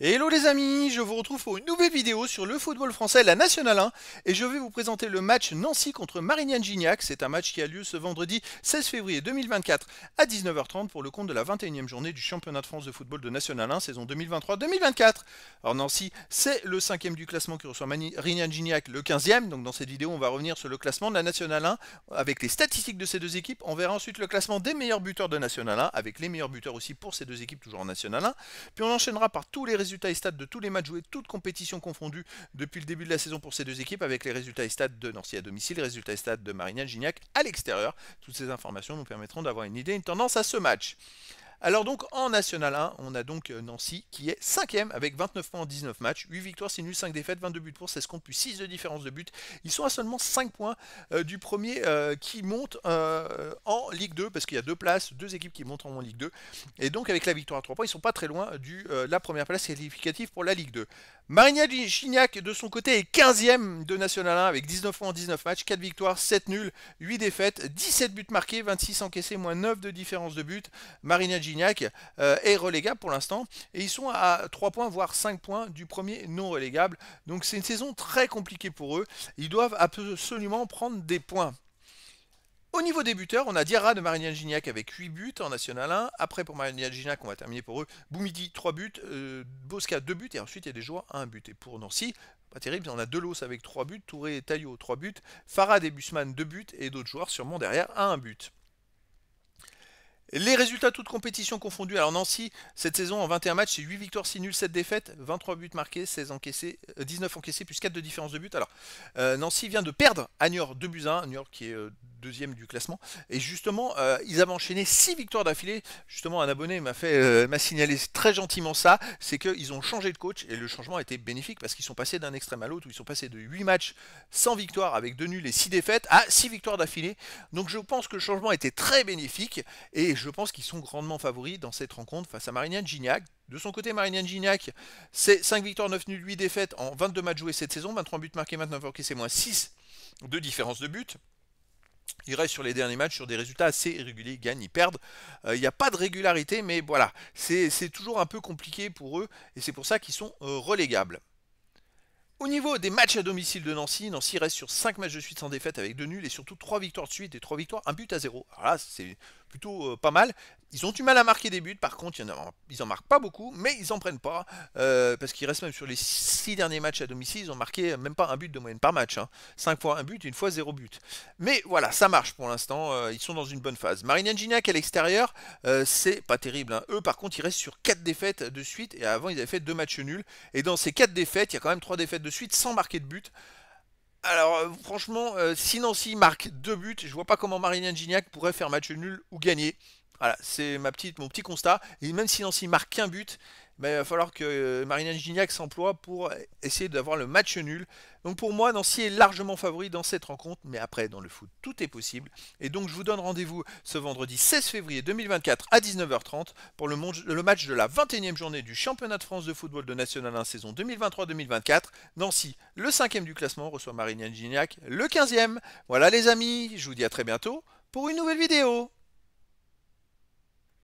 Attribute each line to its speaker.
Speaker 1: Hello les amis, je vous retrouve pour une nouvelle vidéo sur le football français, la Nationale 1, et je vais vous présenter le match Nancy contre Marignane-Gignac. C'est un match qui a lieu ce vendredi 16 février 2024 à 19h30 pour le compte de la 21e journée du championnat de France de football de Nationale 1 saison 2023-2024. Alors Nancy, c'est le 5e du classement qui reçoit Marignane-Gignac le 15e, donc dans cette vidéo on va revenir sur le classement de la Nationale 1 avec les statistiques de ces deux équipes. On verra ensuite le classement des meilleurs buteurs de Nationale 1 avec les meilleurs buteurs aussi pour ces deux équipes toujours en Nationale 1. Puis on enchaînera par tous les résultats et stats de tous les matchs joués, toutes compétitions confondues depuis le début de la saison pour ces deux équipes, avec les résultats et stats de Nancy à domicile, les résultats et stats de Marignane-Gignac à l'extérieur. Toutes ces informations nous permettront d'avoir une idée, une tendance à ce match. Alors donc en National 1, on a donc Nancy qui est 5ème avec 29 points en 19 matchs, 8 victoires, 6 nuls, 5 défaites, 22 buts pour, 16 comptes, plus 6 de différence de but. Ils sont à seulement 5 points du premier qui monte en Ligue 2, parce qu'il y a deux places, deux équipes qui montent en Ligue 2. Et donc avec la victoire à 3 points, ils sont pas très loin de la première place qualificative pour la Ligue 2. Marignane-Gignac de son côté est 15ème de National 1 avec 19 points en 19 matchs, 4 victoires, 7 nuls, 8 défaites, 17 buts marqués, 26 encaissés, moins 9 de différence de but. Marignane-Gignac est relégable pour l'instant et ils sont à 3 points voire 5 points du premier non relégable. Donc c'est une saison très compliquée pour eux. Ils doivent absolument prendre des points. Au niveau des buteurs, on a Diarra de Marignane-Gignac avec 8 buts en National 1. Après, pour Marignane-Gignac, on va terminer pour eux. Boumidi, 3 buts. Bosca, 2 buts. Et ensuite, il y a des joueurs à 1 but. Et pour Nancy, pas terrible, on a Delos avec 3 buts. Touré et Taillot, 3 buts. Farad et Busman, 2 buts. Et d'autres joueurs sûrement derrière à 1 but. Les résultats toutes compétitions confondues. Alors Nancy, cette saison en 21 matchs, c'est 8 victoires, 6 nuls, 7 défaites, 23 buts marqués, 16 encaissés, 19 encaissés, plus 4 de différence de but. Alors Nancy vient de perdre à Niort 2 buts à 1, Niort qui est deuxième du classement. Et justement, ils avaient enchaîné 6 victoires d'affilée. Justement, un abonné m'a signalé très gentiment ça, c'est qu'ils ont changé de coach et le changement a été bénéfique parce qu'ils sont passés d'un extrême à l'autre, où ils sont passés de 8 matchs sans victoire avec 2 nuls et 6 défaites à 6 victoires d'affilée. Donc je pense que le changement était très bénéfique et je pense qu'ils sont grandement favoris dans cette rencontre face à Marignane-Gignac. De son côté, Marignane-Gignac, c'est 5 victoires, 9 nuls, 8 défaites en 22 matchs joués cette saison, 23 buts marqués, 29 encaissés, moins 6 de différence de but. Ils restent sur les derniers matchs sur des résultats assez irréguliers, ils gagnent, ils perdent. Il n'y a pas de régularité, mais voilà, c'est toujours un peu compliqué pour eux, et c'est pour ça qu'ils sont relégables. Au niveau des matchs à domicile de Nancy, Nancy reste sur 5 matchs de suite sans défaite avec 2 nuls et surtout 3 victoires de suite et 3 victoires, 1 but à 0. Alors là, c'est plutôt pas mal. Ils ont du mal à marquer des buts, par contre, ils en marquent pas beaucoup, mais ils en prennent pas, parce qu'ils restent même sur les 6 derniers matchs à domicile, ils ont marqué même pas un but de moyenne par match. 5 fois un but, une fois 0 but. Mais voilà, ça marche pour l'instant, ils sont dans une bonne phase. Marignane-Gignac à l'extérieur, c'est pas terrible. Eux, par contre, ils restent sur 4 défaites de suite, et avant, ils avaient fait 2 matchs nuls. Et dans ces 4 défaites, il y a quand même 3 défaites de suite sans marquer de but. Alors franchement, si Nancy marque 2 buts, je vois pas comment Marignane-Gignac pourrait faire match nul ou gagner. Voilà, c'est mon petit constat. Et même si Nancy marque qu'un but, ben, il va falloir que Marignane-Gignac s'emploie pour essayer d'avoir le match nul. Donc pour moi, Nancy est largement favori dans cette rencontre. Mais après, dans le foot, tout est possible. Et donc je vous donne rendez-vous ce vendredi 16 février 2024 à 19h30 pour le match de la 21e journée du championnat de France de football de National 1 saison 2023-2024. Nancy, le 5e du classement, reçoit Marignane-Gignac, le 15e. Voilà les amis, je vous dis à très bientôt pour une nouvelle vidéo.